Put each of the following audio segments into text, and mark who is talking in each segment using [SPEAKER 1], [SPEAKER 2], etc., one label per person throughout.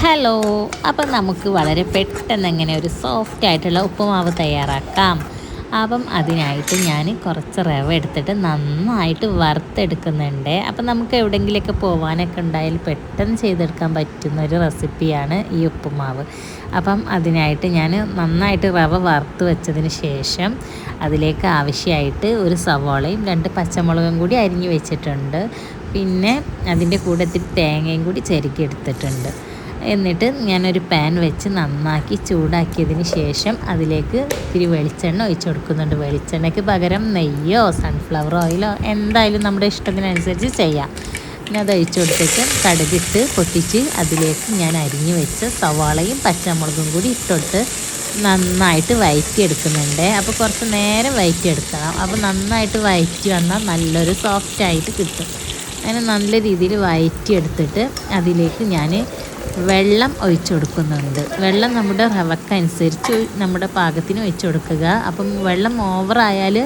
[SPEAKER 1] Hello, അപ്പം നമുക്ക് വളരെ പെട്ടെന്ന് എങ്ങനെ ഒരു സോഫ്റ്റ് ആയിട്ടുള്ള ഉപ്പുമാവ് തയ്യാറാക്കാം. അപ്പം അതിനായിട്ട് ഞാൻ കുറച്ച് റവ എടുത്തിട്ട് നന്നായിട്ട് വറുത്തെടുക്കുന്നുണ്ട്. അപ്പം നമുക്ക് എവിടെയെങ്കിലുമൊക്കെ പോകാനൊക്കെ ഉണ്ടായാൽ പെട്ടെന്ന് ചെയ്തെടുക്കാൻ പറ്റുന്ന ഒരു റെസിപ്പിയാണ് ഈ ഉപ്പുമാവ്. അപ്പം അതിനായിട്ട് ഞാൻ നന്നായിട്ട് റവ വറുത്ത് വെച്ചതിന് ശേഷം അതിലേക്ക് ആവശ്യമായിട്ട് ഒരു സവാളയും 2 പച്ചമുളകും കൂടി അരിഞ്ഞു വെച്ചിട്ടുണ്ട്. പിന്നെ അതിൻ്റെ കൂടെ ഇത്തിരി തേങ്ങയും കൂടി ചിരകി എടുത്തിട്ടുണ്ട്. എന്നിട്ട് ഞാനൊരു പാൻ വെച്ച് നന്നാക്കി ചൂടാക്കിയതിന് ശേഷം അതിലേക്ക് ഇത്തിരി വെളിച്ചെണ്ണ ഒഴിച്ച് കൊടുക്കുന്നുണ്ട്. വെളിച്ചെണ്ണയ്ക്ക് പകരം നെയ്യോ സൺഫ്ലവർ ഓയിലോ എന്തായാലും നമ്മുടെ ഇഷ്ടത്തിനനുസരിച്ച് ചെയ്യാം. പിന്നെ അത് ഒഴിച്ച് കൊടുത്തിട്ട് കടുകിട്ട് പൊട്ടിച്ച് അതിലേക്ക് ഞാൻ അരിഞ്ഞു വെച്ച് സവാളയും പച്ചമുളകും കൂടി ഇട്ടിട്ട് നന്നായിട്ട് വഴറ്റിയെടുക്കുന്നുണ്ട്. അപ്പോൾ കുറച്ച് നേരം വഴറ്റിയെടുക്കണം. അപ്പോൾ നന്നായിട്ട് വഴറ്റി വന്നാൽ നല്ലൊരു സോഫ്റ്റായിട്ട് കിട്ടും. അങ്ങനെ നല്ല രീതിയിൽ വഴറ്റിയെടുത്തിട്ട് അതിലേക്ക് ഞാൻ വെള്ളം ഒഴിച്ചു കൊടുക്കുന്നുണ്ട്. വെള്ളം നമ്മുടെ റവക്കനുസരിച്ച് നമ്മുടെ പാകത്തിന് ഒഴിച്ചു കൊടുക്കുക. അപ്പം വെള്ളം ഓവറായാൽ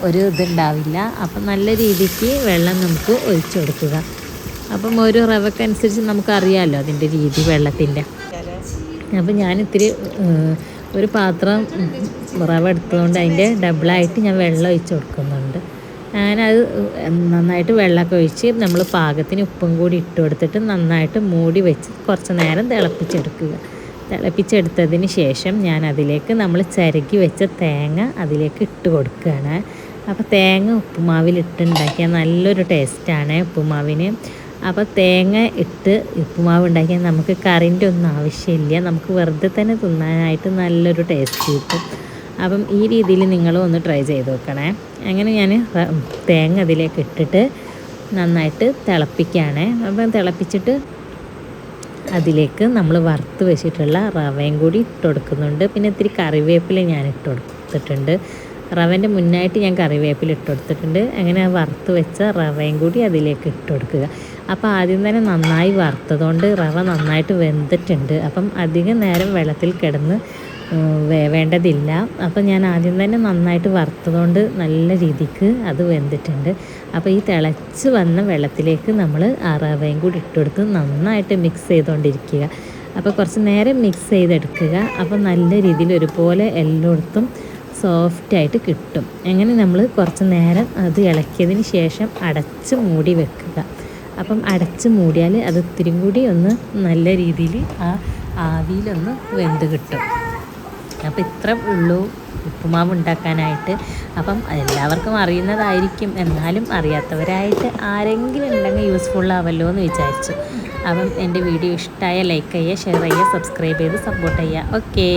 [SPEAKER 1] ഒരു ഇതുണ്ടാവില്ല. അപ്പം നല്ല രീതിക്ക് വെള്ളം നമുക്ക് ഒഴിച്ചു കൊടുക്കുക. അപ്പം ഒരു റവക്കനുസരിച്ച് നമുക്കറിയാമല്ലോ അതിൻ്റെ രീതി വെള്ളത്തിൻ്റെ. അപ്പം ഞാനിത്തിരി ഒരു പാത്രം റവ എടുത്തതുകൊണ്ട് അതിൻ്റെ ഡബിളായിട്ട് ഞാൻ വെള്ളം ഒഴിച്ച് കൊടുക്കുന്നുണ്ട്. ഞാനത് നന്നായിട്ട് വെള്ളമൊക്കെ ഒഴിച്ച് നമ്മൾ പാകത്തിന് ഉപ്പും കൂടി ഇട്ട് കൊടുത്തിട്ട് നന്നായിട്ട് മൂടി വെച്ച് കുറച്ച് നേരം തിളപ്പിച്ചെടുക്കുക. തിളപ്പിച്ചെടുത്തതിന് ശേഷം ഞാൻ അതിലേക്ക് നമ്മൾ ചിരകി വെച്ച തേങ്ങ അതിലേക്ക് ഇട്ട് കൊടുക്കുകയാണ്. അപ്പോൾ തേങ്ങ ഉപ്പുമാവിലിട്ടുണ്ടാക്കിയാൽ നല്ലൊരു ടേസ്റ്റാണ് ഉപ്പുമാവിന്. അപ്പോൾ തേങ്ങ ഇട്ട് ഉപ്പുമാവ് ഉണ്ടാക്കിയാൽ നമുക്ക് കറിൻ്റെ ഒന്നും ആവശ്യമില്ല. നമുക്ക് വെറുതെ തന്നെ തിന്നാനായിട്ട് നല്ലൊരു ടേസ്റ്റ് കിട്ടും. അപ്പം ഈ രീതിയിൽ നിങ്ങളും ഒന്ന് ട്രൈ ചെയ്ത് നോക്കണേ. അങ്ങനെ ഞാൻ തേങ്ങ അതിലേക്ക് ഇട്ടിട്ട് നന്നായിട്ട് തിളപ്പിക്കുകയാണ്. അപ്പം തിളപ്പിച്ചിട്ട് അതിലേക്ക് നമ്മൾ വറുത്ത് വെച്ചിട്ടുള്ള റവയും കൂടി ഇട്ട് കൊടുക്കുന്നുണ്ട്. പിന്നെ ഇത്തിരി കറിവേപ്പില ഞാൻ ഇട്ട് കൊടുത്തിട്ടുണ്ട്. റവേൻ്റെ മുന്നായിട്ട് ഞാൻ കറിവേപ്പില ഇട്ട് കൊടുത്തിട്ടുണ്ട്. അങ്ങനെ വറുത്ത് വെച്ച റവയും കൂടി അതിലേക്ക് ഇട്ട് കൊടുക്കുക. അപ്പോൾ ആദ്യം തന്നെ നന്നായി വറുത്തതുകൊണ്ട് റവ നന്നായിട്ട് വെന്തിട്ടുണ്ട്. അപ്പം അധികം നേരം വെള്ളത്തിൽ കിടന്ന് വേവേണ്ടതില്ല. അപ്പം ഞാൻ ആദ്യം തന്നെ നന്നായിട്ട് വറുത്തതുകൊണ്ട് നല്ല രീതിക്ക് അത് വെന്തിട്ടുണ്ട്. അപ്പോൾ ഈ തിളച്ച് വന്ന വെള്ളത്തിലേക്ക് നമ്മൾ ആ റവയും കൂടി ഇട്ടെടുത്ത് നന്നായിട്ട് മിക്സ് ചെയ്തുകൊണ്ടിരിക്കുക. അപ്പോൾ കുറച്ച് നേരം മിക്സ് ചെയ്തെടുക്കുക. അപ്പോൾ നല്ല രീതിയിൽ ഒരുപോലെ എല്ലായിടത്തും സോഫ്റ്റായിട്ട് കിട്ടും. അങ്ങനെ നമ്മൾ കുറച്ച് നേരം അത് ഇളക്കിയതിന് ശേഷം അടച്ച് മൂടി വെക്കുക. അപ്പം അടച്ച് മൂടിയാൽ അത് ഇത്തിരി കൂടി ഒന്ന് നല്ല രീതിയിൽ ആ ആവിയിലൊന്ന് വെന്ത് കിട്ടും. അപ്പോൾ ഇത്ര ഉള്ളൂ ഉപ്പുമാവ് ഉണ്ടാക്കാനായിട്ട്. അപ്പം എല്ലാവർക്കും അറിയുന്നതായിരിക്കും, എന്നാലും അറിയാത്തവരായിട്ട് ആരെങ്കിലും ഉണ്ടെങ്കിൽ യൂസ്ഫുള്ളാവല്ലോ എന്ന് വിചാരിച്ചു. അപ്പം എൻ്റെ വീഡിയോ ഇഷ്ടമായ ലൈക്ക് ചെയ്യുക, ഷെയർ ചെയ്യുക, സബ്സ്ക്രൈബ് ചെയ്ത് സപ്പോർട്ട് ചെയ്യുക. ഓക്കേ.